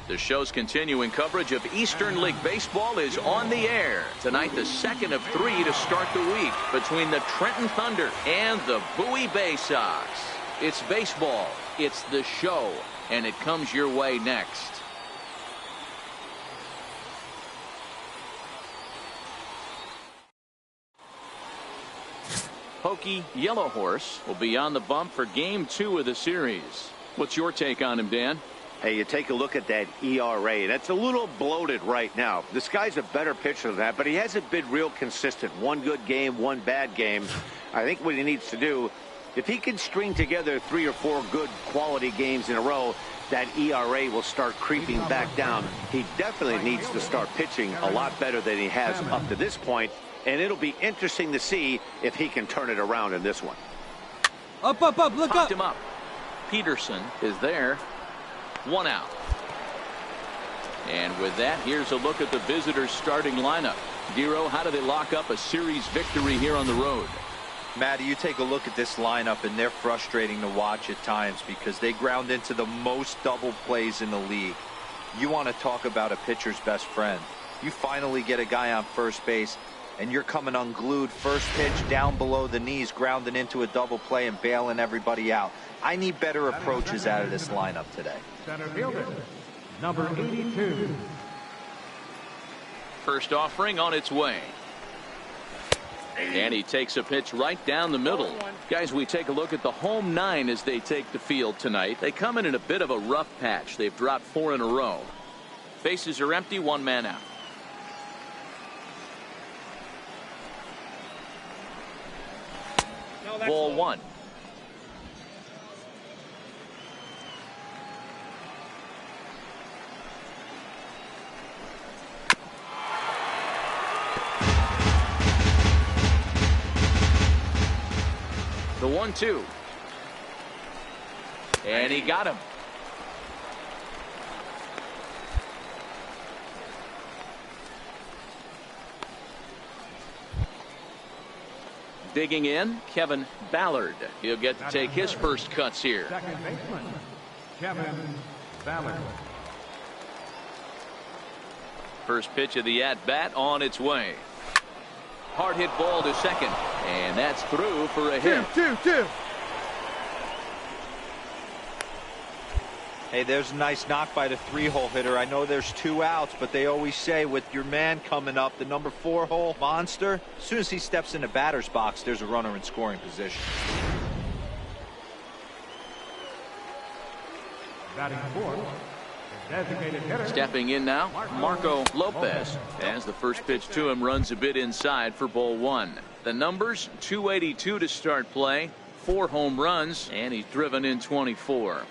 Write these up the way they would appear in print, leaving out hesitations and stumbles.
The show's continuing coverage of Eastern League Baseball is on the air. Tonight, the second of 3 to start the week between the Trenton Thunder and the Bowie Baysox. It's baseball, it's the show, and it comes your way next. Pokey, Yellow Horse, will be on the bump for Game 2 of the series. What's your take on him, Dan? Hey, you take a look at that ERA. That's a little bloated right now. This guy's a better pitcher than that, but he hasn't been real consistent. One good game, one bad game. I think what he needs to do, if he can string together 3 or 4 good quality games in a row, that ERA will start creeping back down. He definitely needs to start pitching a lot better than he has up to this point, and it'll be interesting to see if he can turn it around in this one. Up, look Popped up. him up. Peterson is there. 1 out. And with that, here's a look at the visitors' starting lineup. Giro, how do they lock up a series victory here on the road? Matty, you take a look at this lineup, and they're frustrating to watch at times because they ground into the most double plays in the league. You want to talk about a pitcher's best friend. You finally get a guy on first base, and you're coming unglued. First pitch down below the knees, grounding into a double play and bailing everybody out. I need better approaches out of this lineup today. Center fielder, number 82. First offering on its way. And he takes a pitch right down the middle. Guys, we take a look at the home 9 as they take the field tonight. They come in a bit of a rough patch. They've dropped 4 in a row. Bases are empty, 1 man out. Ball 1. The 1-2. And he got him. Digging in, Kevin Ballard. He'll get to take his first cuts here. Second baseman, Kevin Ballard. First pitch of the at-bat on its way. Hard hit ball to second. And that's through for a hit. Two. Hey, there's a nice knock by the 3-hole hitter. I know there's 2 outs, but they always say with your man coming up, the number 4-hole monster, as soon as he steps in the batter's box, there's a runner in scoring position. Batting fourth, designated hitter. Stepping in now, Marco Lopez. As the first pitch to him runs a bit inside for ball 1. The numbers, 282 to start play, 4 home runs, and he's driven in 24.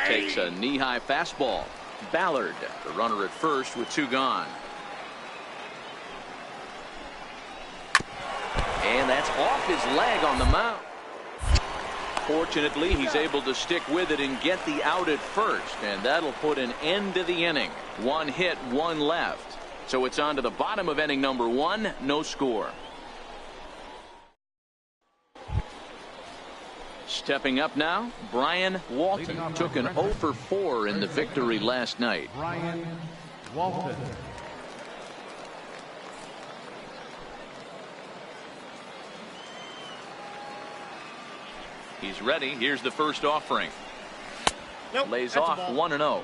Takes a knee-high fastball. Ballard, the runner at first with 2 gone. And that's off his leg on the mound. Fortunately, he's able to stick with it and get the out at first, and that'll put an end to the inning. 1 hit, 1 left. So it's on to the bottom of inning number 1, no score. Stepping up now, Brian Walton took an 0 for 4 in the victory last night. Brian Walton. He's ready. Here's the first offering. Lays off 1-0.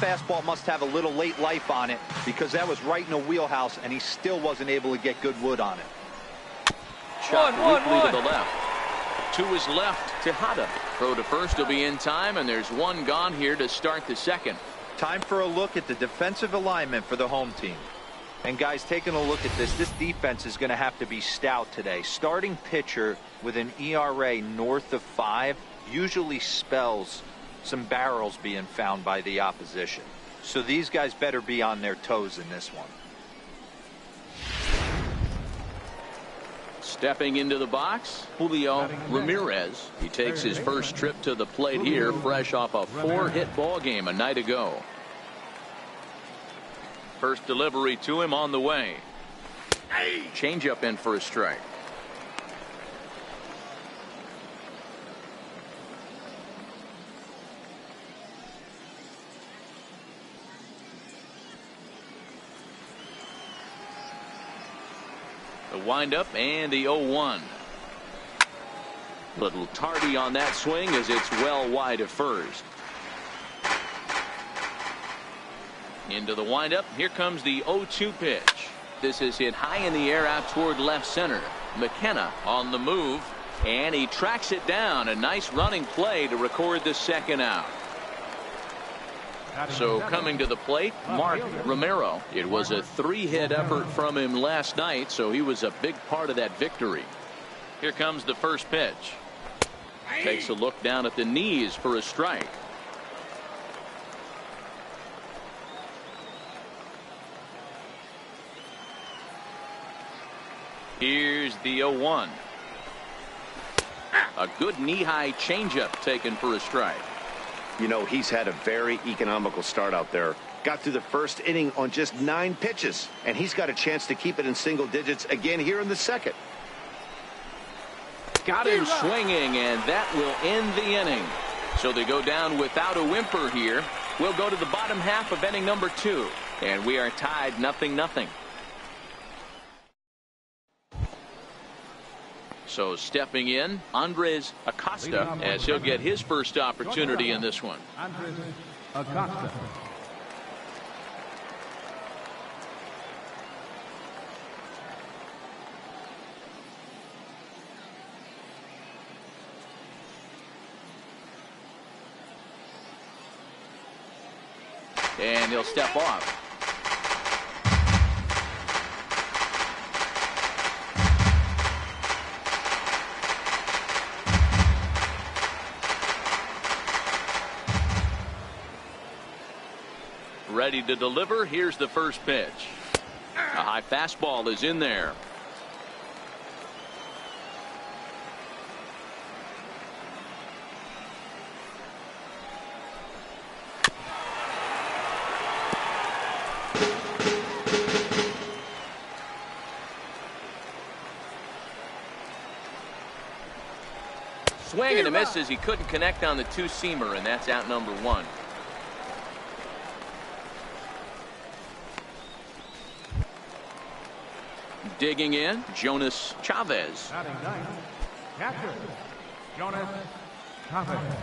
Fastball must have a little late life on it because that was right in the wheelhouse and he still wasn't able to get good wood on it. Shot weakly to the left. 2 is left. Tejada. Throw to first will be in time, and there's 1 gone here to start the second. Time for a look at the defensive alignment for the home team. And guys, taking a look at this defense is going to have to be stout today. Starting pitcher with an ERA north of 5 usually spells some barrels being found by the opposition. So these guys better be on their toes in this one. Stepping into the box, Julio Ramirez. He takes his first trip to the plate here, fresh off a 4-hit ball game a night ago. First delivery to him on the way. Changeup in for a strike. The windup and the 0-1. Little tardy on that swing as it's well wide of first. Into the windup. Here comes the 0-2 pitch. This is hit high in the air out toward left center. McKenna on the move, and he tracks it down. A nice running play to record the second out. So coming to the plate, Mark Romero. It was a 3-hit effort from him last night, so he was a big part of that victory. Here comes the first pitch. Takes a look down at the knees for a strike. Here's the 0-1. A good knee-high changeup taken for a strike. You know, he's had a very economical start out there. Got through the first inning on just 9 pitches, and he's got a chance to keep it in single digits again here in the second. Got him swinging, and that will end the inning. So they go down without a whimper here. We'll go to the bottom half of inning number 2, and we are tied 0-0. So stepping in, Andres Acosta, as he'll get his first opportunity in this one. Andres Acosta. And he'll step off. Ready to deliver. Here's the first pitch. A high fastball is in there. Swing and a miss as he couldn't connect on the 2-seamer, and that's out number 1. Digging in, Jonas Chavez. Batting ninth, catcher, Jonas Chavez.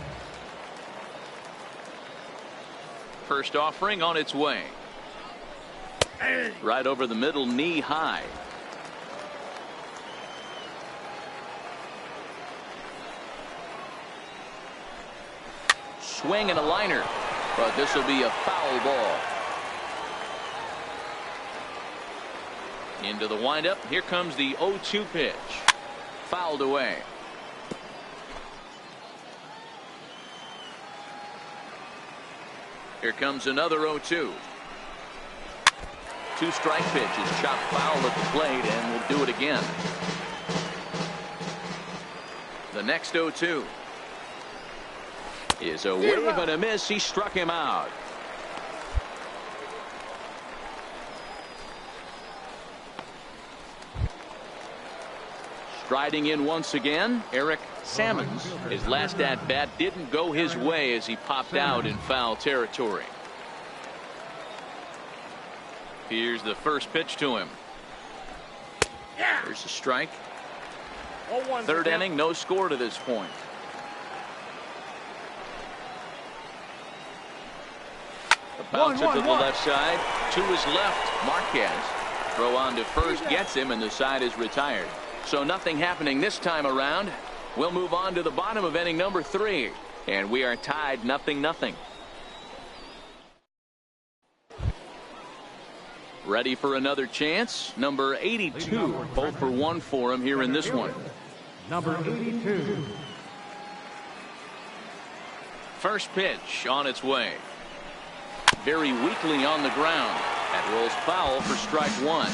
First offering on its way. Right over the middle, knee high. Swing and a liner, but this will be a foul ball. Into the windup. Here comes the 0-2 pitch. Fouled away. Here comes another 0-2. 2-strike pitch is chopped foul at the plate, and we'll do it again. The next 0-2 is a wave and a miss. He struck him out. Striding in once again, Eric Sammons. His last at-bat didn't go his way as he popped out in foul territory. Here's the first pitch to him. There's a strike. Third inning, no score to this point. The bouncer to the left side. To his left, Marquez. Throw on to first, gets him, and the side is retired. So nothing happening this time around. We'll move on to the bottom of inning number 3, and we are tied 0-0. Ready for another chance. Number 82, 0 for 1 for him here in this one. Number 82. First pitch on its way. Very weakly on the ground. That rolls foul for strike 1.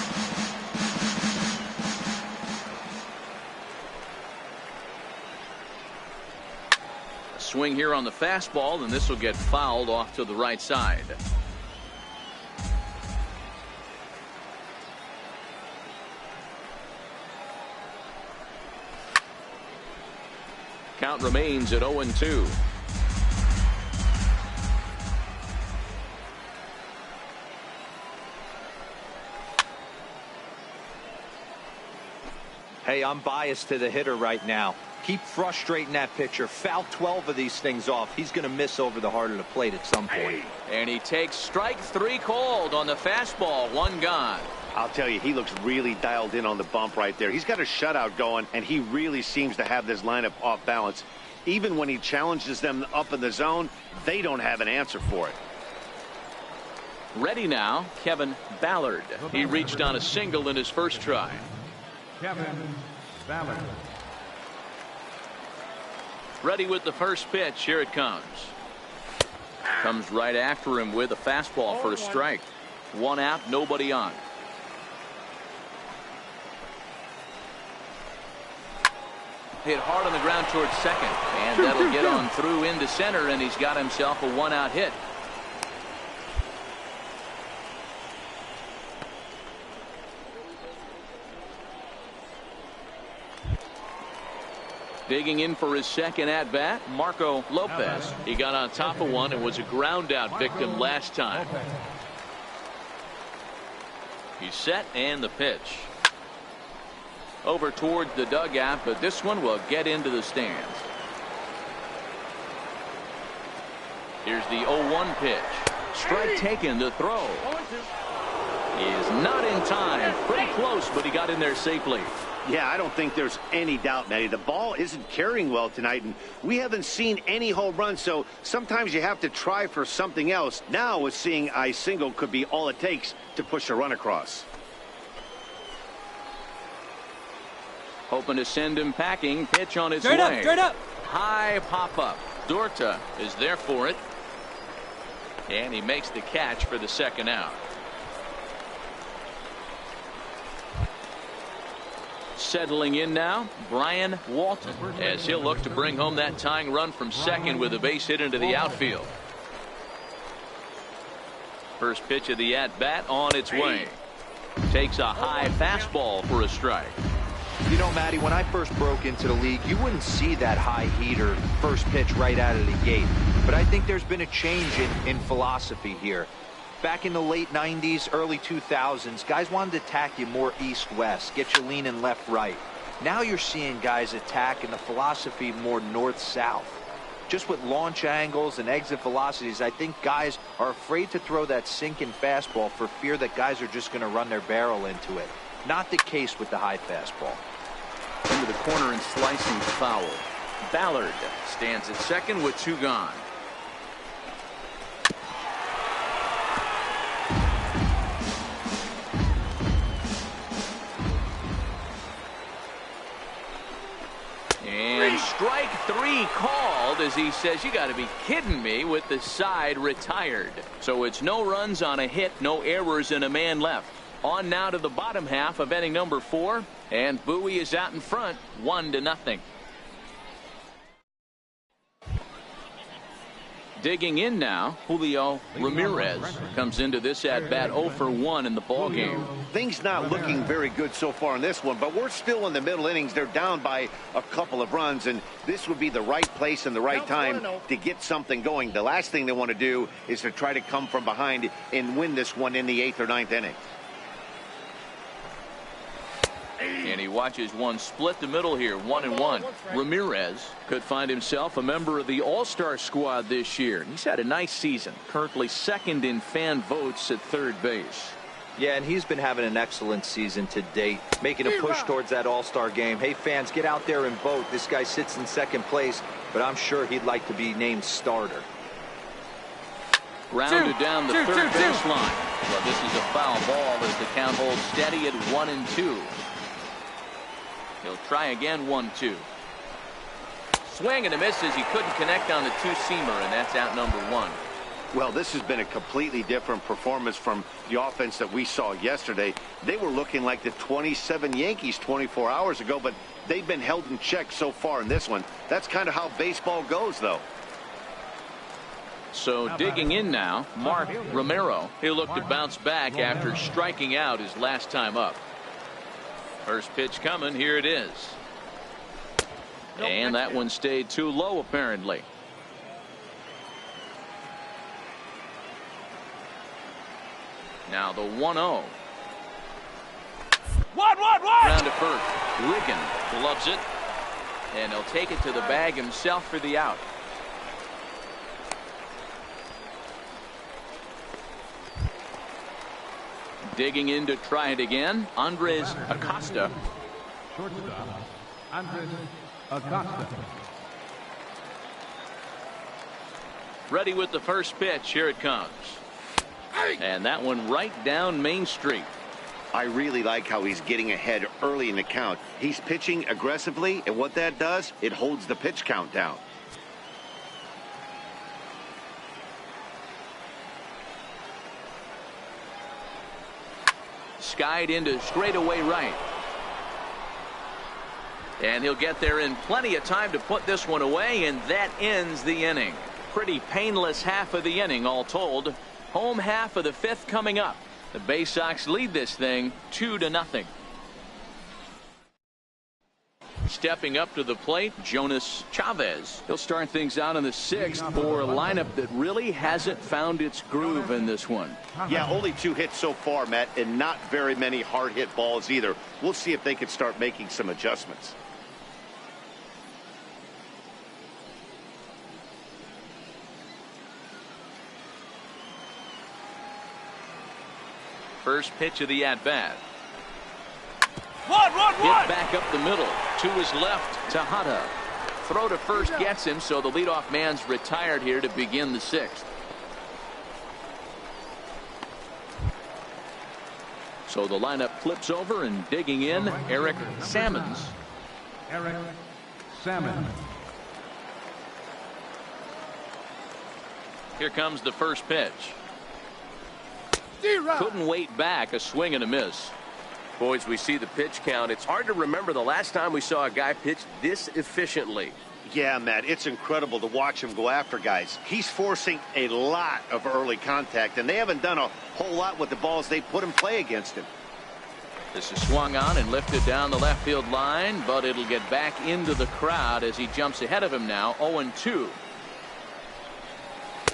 swing here on the fastball, and this will get fouled off to the right side. Count remains at 0-2. Hey, I'm biased to the hitter right now. Keep frustrating that pitcher. Foul 12 of these things off. He's going to miss over the heart of the plate at some point. And he takes strike 3 called on the fastball. 1 gone. I'll tell you, he looks really dialed in on the bump right there. He's got a shutout going, and he really seems to have this lineup off balance. Even when he challenges them up in the zone, they don't have an answer for it. Ready now, Kevin Ballard. He reached on a single in his first try. Kevin Ballard. Ready with the first pitch. Here it comes. Comes right after him with a fastball for a strike. 1 out, nobody on. Hit hard on the ground towards second, and that'll get on through into center, and he's got himself a 1-out hit. Digging in for his second at-bat, Marco Lopez. He got on top of one and was a ground-out victim last time. He's set, and the pitch. Over towards the dugout, but this one will get into the stands. Here's the 0-1 pitch. Strike taken to throw. He is not in time. Pretty close, but he got in there safely. Yeah, I don't think there's any doubt, Matty. The ball isn't carrying well tonight, and we haven't seen any home runs, so sometimes you have to try for something else. Now, with seeing a single could be all it takes to push a run across. Hoping to send him packing. Pitch on its way. Straight up. High pop-up. Dorta is there for it. And he makes the catch for the second out. Settling in now, Brian Walton, as he'll look to bring home that tying run from second with a base hit into the outfield. First pitch of the at-bat on its way. Takes a high fastball for a strike. You know, Matty, when I first broke into the league, you wouldn't see that high heater first pitch right out of the gate. But I think there's been a change in philosophy here. Back in the late 90s, early 2000s, guys wanted to attack you more east-west, get you leaning left-right. Now you're seeing guys attack in the philosophy more north-south. Just with launch angles and exit velocities, I think guys are afraid to throw that sinking fastball for fear that guys are just going to run their barrel into it. Not the case with the high fastball. Into the corner and slicing foul. Ballard stands at second with 2 gone. And strike 3 called as he says, you got to be kidding me, with the side retired. So it's no runs on a hit, no errors, and a man left. On now to the bottom half of inning number 4, and Bowie is out in front 1-0. Digging in now, Julio Ramirez comes into this at-bat 0 for 1 in the ballgame. Things not looking very good so far in this one, but we're still in the middle innings. They're down by a couple of runs, and this would be the right place and the right time to get something going. The last thing they want to do is to try to come from behind and win this one in the 8th or 9th inning. And he watches one split the middle here, 1-1. Ramirez could find himself a member of the All-Star squad this year. He's had a nice season, currently second in fan votes at third base. Yeah, and he's been having an excellent season to date, making a push towards that All-Star game. Hey, fans, get out there and vote. This guy sits in second place, but I'm sure he'd like to be named starter. Grounded down the third baseline. Well, this is a foul ball as the count holds steady at 1-2. He'll try again, 1-2. Swing and a miss as he couldn't connect on the 2-seamer, and that's out number 1. Well, this has been a completely different performance from the offense that we saw yesterday. They were looking like the 27 Yankees 24 hours ago, but they've been held in check so far in this one. That's kind of how baseball goes, though. So digging in now, Mark Romero. He'll look to bounce back after striking out his last time up. First pitch coming. Here it is. And that one stayed too low apparently. Now the 1-0. Round to first. Riggin gloves it. And he'll take it to the bag himself for the out. Digging in to try it again. Andres Acosta. Shortstop, Andres Acosta. Ready with the first pitch. Here it comes. And that one right down Main Street. I really like how he's getting ahead early in the count. He's pitching aggressively, and what that does, it holds the pitch count down. Skied into straightaway right. And he'll get there in plenty of time to put this one away, and that ends the inning. Pretty painless half of the inning all told. Home half of the fifth coming up. The Baysox lead this thing 2-0. Stepping up to the plate, Jonas Chavez. He'll start things out in the sixth for a lineup that really hasn't found its groove in this one. Yeah, only 2 hits so far, Matt, and not very many hard hit balls either. We'll see if they can start making some adjustments. First pitch of the at-bat. Hit back up the middle. To his left, Tejada. Throw to first gets him, so the leadoff man's retired here to begin the sixth. So the lineup flips over, and digging in, Eric Sammons. Eric Sammons. Here comes the first pitch. Couldn't wait back. A swing and a miss. Boys, we see the pitch count. It's hard to remember the last time we saw a guy pitch this efficiently. Yeah, Matt, it's incredible to watch him go after guys. He's forcing a lot of early contact, and they haven't done a whole lot with the balls they put in play against him. This is swung on and lifted down the left field line, but it'll get back into the crowd as he jumps ahead of him now. 0-2.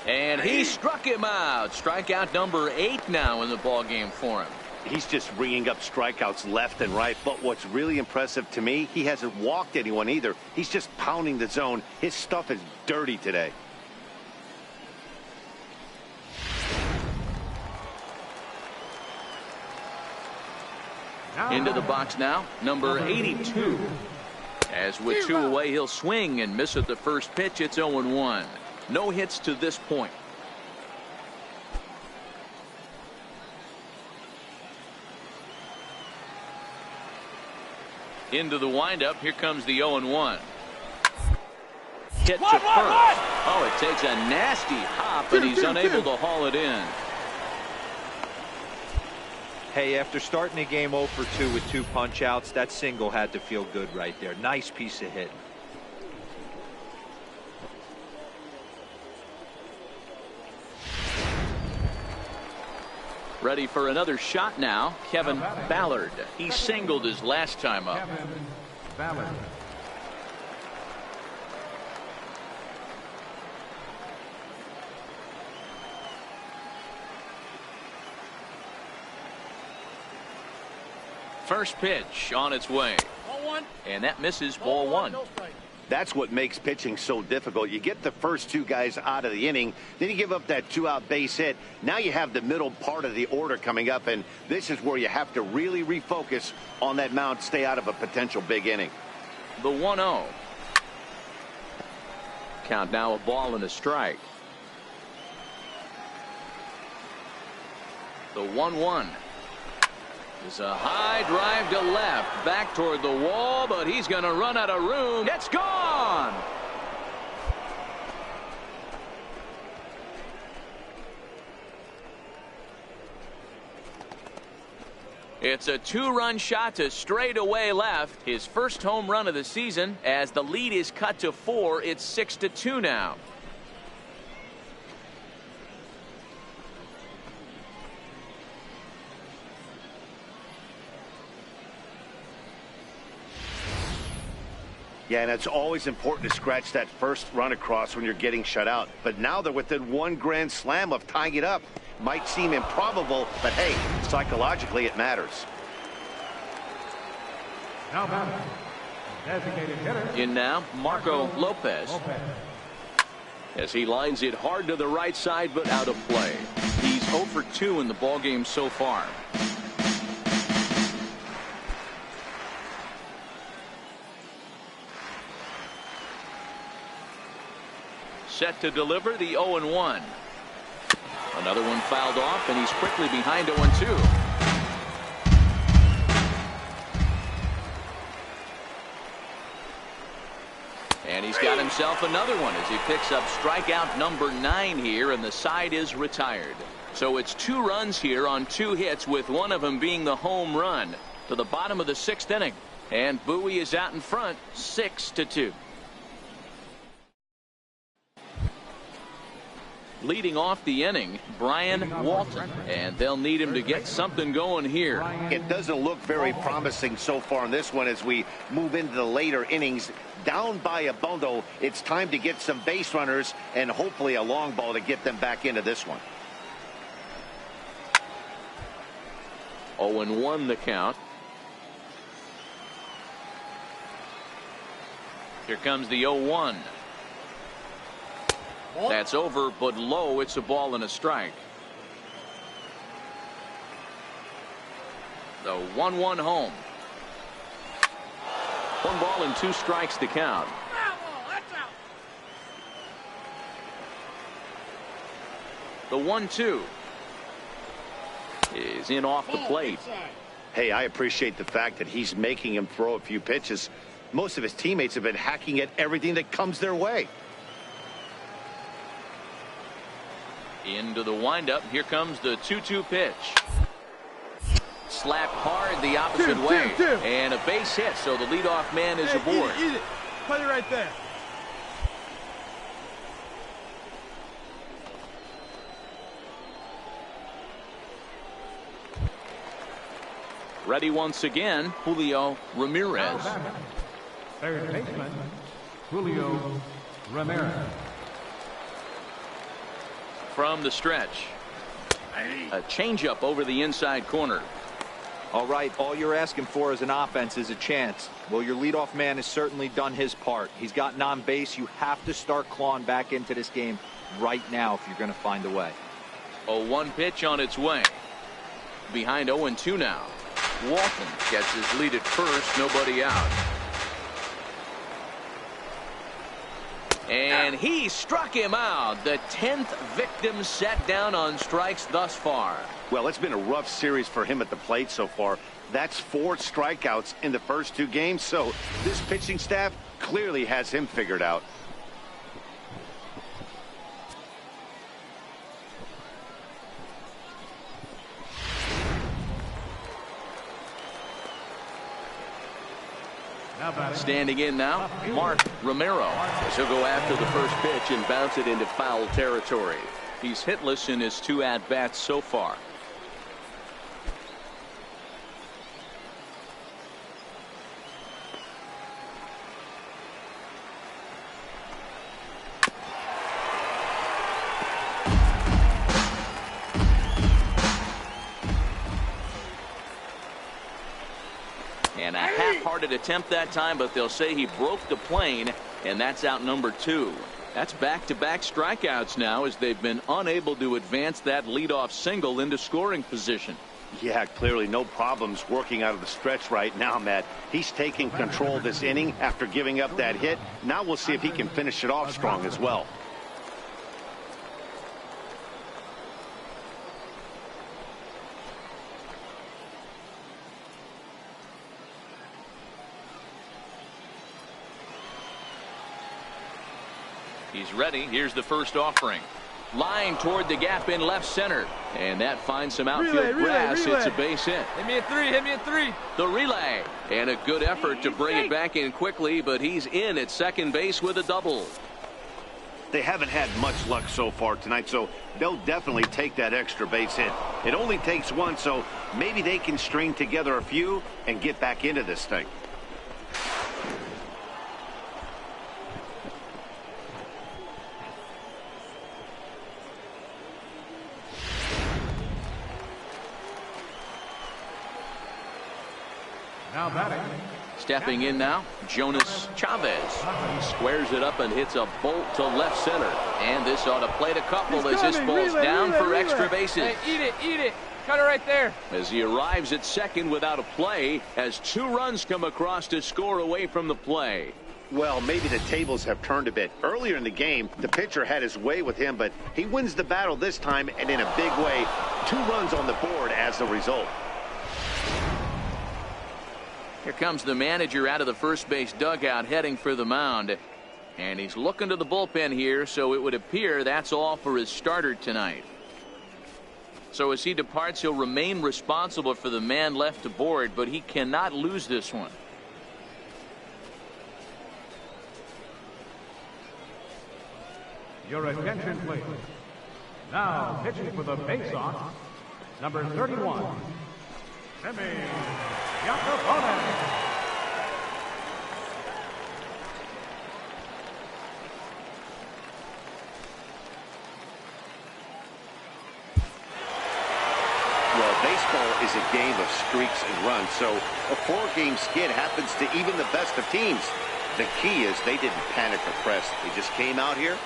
And he struck him out. Strikeout number 8 now in the ball game for him. He's just ringing up strikeouts left and right. But what's really impressive to me, he hasn't walked anyone either. He's just pounding the zone. His stuff is dirty today. Into the box now, number 82. As with 2 away, he'll swing and miss at the first pitch. It's 0-1. No hits to this point. Into the windup. Here comes the 0-1. Hit to first. Oh, it takes a nasty hop, and he's unable to haul it in. Hey, after starting the game 0 for 2 with 2 punch outs, that single had to feel good right there. Nice piece of hit. Ready for another shot now, Kevin Ballard. He singled his last time up. Kevin Ballard. First pitch on its way. And that misses, ball 1. That's what makes pitching so difficult. You get the first 2 guys out of the inning, then you give up that 2-out base hit. Now you have the middle part of the order coming up, and this is where you have to really refocus on that mound, stay out of a potential big inning. The 1-0. Count now, a ball and a strike. The 1-1. It's a high drive to left, back toward the wall, but he's going to run out of room. It's gone. It's a 2-run shot to straightaway left. His first home run of the season. As the lead is cut to 4, it's 6-2 now. Yeah, and it's always important to scratch that first run across when you're getting shut out. But now they're within one grand slam of tying it up. Might seem improbable, but hey, psychologically it matters. Now batting, designated hitter. In now, Marco Lopez. As he lines it hard to the right side, but out of play. He's 0 for 2 in the ballgame so far. Set to deliver the 0-1. Another one fouled off, and he's quickly behind 0-2. And he's got himself another one as he picks up strikeout number 9 here, and the side is retired. So it's 2 runs here on 2 hits, with one of them being the home run to the bottom of the 6th inning. And Bowie is out in front, 6-2. Leading off the inning, Brian Walton, and they'll need him to get something going here. It doesn't look very promising so far in this one as we move into the later innings. Down by a bundle, it's time to get some base runners and hopefully a long ball to get them back into this one. 0-1 the count. Here comes the 0-1. That's over, but low. It's a ball and a strike. The 1-1 home. 1 ball and 2 strikes to count. The 1-2 is in off the plate. Hey, I appreciate the fact that he's making him throw a few pitches. Most of his teammates have been hacking at everything that comes their way. Into the windup. Here comes the 2-2 pitch. Slapped hard the opposite way. And a base hit, so the leadoff man is aboard. Eat it. Put it right there. Ready once again, Julio Ramirez. Third baseman, Julio Ramirez. From the stretch. A changeup over the inside corner. All right, all you're asking for as an offense is a chance. Well, your leadoff man has certainly done his part. He's gotten on base. You have to start clawing back into this game right now if you're going to find a way. 0-1 pitch on its way. Behind 0-2 now. Walton gets his lead at first, nobody out. And he struck him out. The 10th victim set down on strikes thus far. Well, it's been a rough series for him at the plate so far. That's 4 strikeouts in the first 2 games, so this pitching staff clearly has him figured out. Standing in now, Mark Romero, as he'll go after the first pitch and bounce it into foul territory. He's hitless in his 2 at-bats so far. And a half-hearted attempt that time, but they'll say he broke the plane, and that's out number 2. That's back-to-back strikeouts now as they've been unable to advance that leadoff single into scoring position. Yeah, clearly no problems working out of the stretch right now, Matt. He's taking control of this inning after giving up that hit. Now we'll see if he can finish it off strong as well. He's ready. Here's the first offering. Line toward the gap in left center. And that finds some outfield grass. It's a base hit. Hit me a 3. Hit me a 3. The relay. And a good effort to bring it back in quickly, but he's in at second base with a double. They haven't had much luck so far tonight, so they'll definitely take that extra base hit. It only takes 1, so maybe they can string together a few and get back into this thing. Now batting. Stepping in now, Jonas Chavez. He squares it up and hits a bolt to left center. And this ought to plate a couple as this falls down for extra bases. Hey, eat it. Cut it right there. As he arrives at second without a play, as 2 runs come across to score away from the play. Well, maybe the tables have turned a bit. Earlier in the game, the pitcher had his way with him, but he wins the battle this time, and in a big way. 2 runs on the board as the result. Here comes the manager out of the first base dugout heading for the mound. And he's looking to the bullpen here, so it would appear that's all for his starter tonight. So as he departs, he'll remain responsible for the man left to board, but he cannot lose this one. Your attention, please. Now pitching for the Baysox, number 31, Jimmy Yakupone. Baseball is a game of streaks and runs, so a 4-game skid happens to even the best of teams. The key is they didn't panic or press. They just came out here,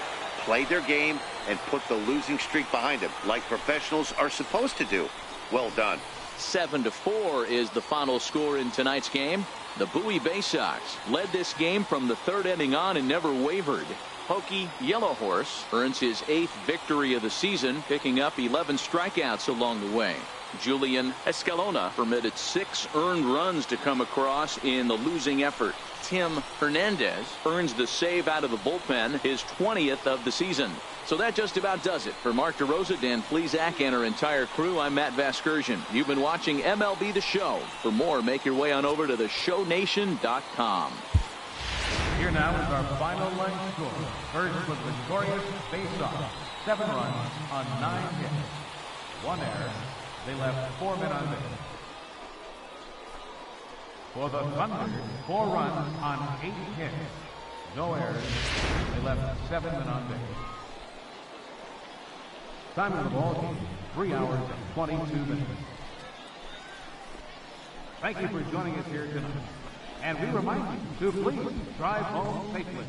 played their game, and put the losing streak behind them, like professionals are supposed to do. Well done. 7-4 is the final score in tonight's game. The Bowie Baysox led this game from the 3rd inning on and never wavered. Pokey Yellow Horse earns his 8th victory of the season, picking up 11 strikeouts along the way. Julian Escalona permitted 6 earned runs to come across in the losing effort. Tim Hernandez earns the save out of the bullpen, his 20th of the season. So that just about does it. For Mark DeRosa, Dan Plesac, and our entire crew, I'm Matt Vasgersian. You've been watching MLB The Show. For more, make your way on over to theshownation.com. Here now is our final line score. First was victorious Baysox, 7 runs on 9 hits. 1 error. They left 4 men on base. For the Thunder, 4 runs on 8 hits. No errors. They left 7 men on base. Time of the ball game, 3 hours and 22 minutes. Thank you for joining us here tonight. And we remind you to please drive home safely.